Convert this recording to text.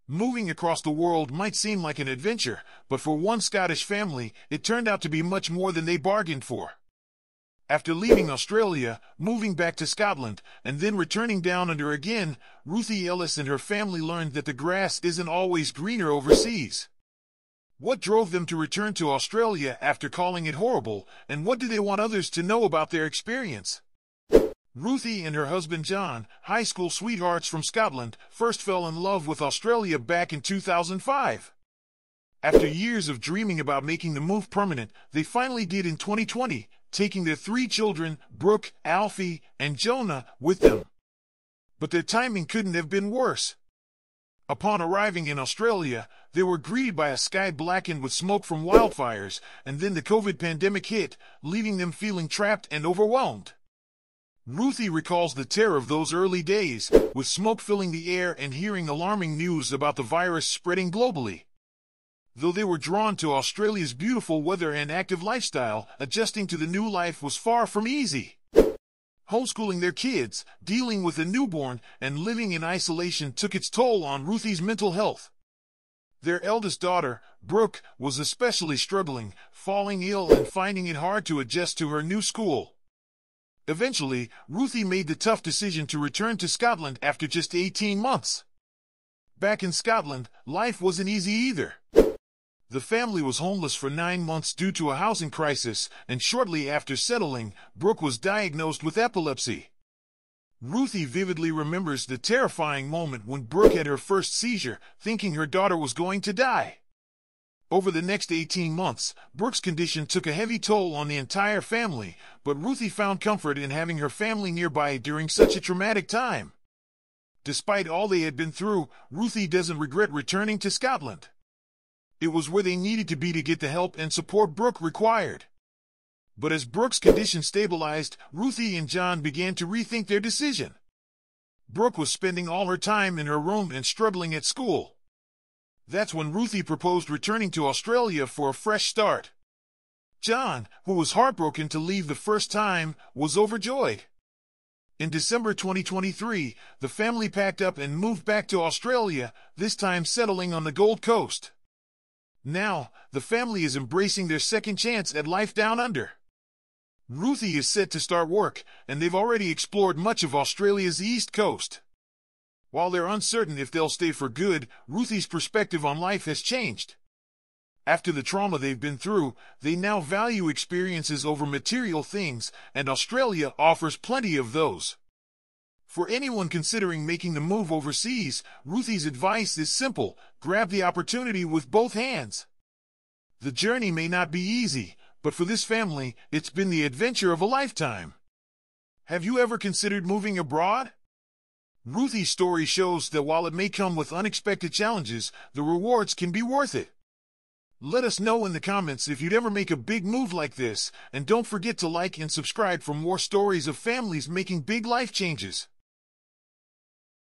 Moving across the world might seem like an adventure, but for one Scottish family, it turned out to be much more than they bargained for. After leaving Australia, moving back to Scotland, and then returning down under again, Ruthie Ellis and her family learned that the grass isn't always greener overseas. What drove them to return to Australia after calling it horrible, and what do they want others to know about their experience? Ruthie and her husband John, high school sweethearts from Scotland, first fell in love with Australia back in 2005. After years of dreaming about making the move permanent, they finally did in 2020, taking their 3 children, Brooke, Alfie, and Jonah, with them. But their timing couldn't have been worse. Upon arriving in Australia, they were greeted by a sky blackened with smoke from wildfires, and then the COVID pandemic hit, leaving them feeling trapped and overwhelmed. Ruthie recalls the terror of those early days, with smoke filling the air and hearing alarming news about the virus spreading globally. Though they were drawn to Australia's beautiful weather and active lifestyle, adjusting to the new life was far from easy. Homeschooling their kids, dealing with a newborn, and living in isolation took its toll on Ruthie's mental health. Their eldest daughter, Brooke, was especially struggling, falling ill and finding it hard to adjust to her new school. Eventually, Ruthie made the tough decision to return to Scotland after just 18 months. Back in Scotland, life wasn't easy either. The family was homeless for 9 months due to a housing crisis, and shortly after settling, Brooke was diagnosed with epilepsy. Ruthie vividly remembers the terrifying moment when Brooke had her first seizure, thinking her daughter was going to die. Over the next 18 months, Brooke's condition took a heavy toll on the entire family, but Ruthie found comfort in having her family nearby during such a traumatic time. Despite all they had been through, Ruthie doesn't regret returning to Scotland. It was where they needed to be to get the help and support Brooke required. But as Brooke's condition stabilized, Ruthie and John began to rethink their decision. Brooke was spending all her time in her room and struggling at school. That's when Ruthie proposed returning to Australia for a fresh start. John, who was heartbroken to leave the first time, was overjoyed. In December 2023, the family packed up and moved back to Australia, this time settling on the Gold Coast. Now, the family is embracing their second chance at life down under. Ruthie is set to start work, and they've already explored much of Australia's east coast. While they're uncertain if they'll stay for good, Ruthie's perspective on life has changed. After the trauma they've been through, they now value experiences over material things, and Australia offers plenty of those. For anyone considering making the move overseas, Ruthie's advice is simple: grab the opportunity with both hands. The journey may not be easy, but for this family, it's been the adventure of a lifetime. Have you ever considered moving abroad? Ruthie's story shows that while it may come with unexpected challenges, the rewards can be worth it. Let us know in the comments if you'd ever make a big move like this, and don't forget to like and subscribe for more stories of families making big life changes.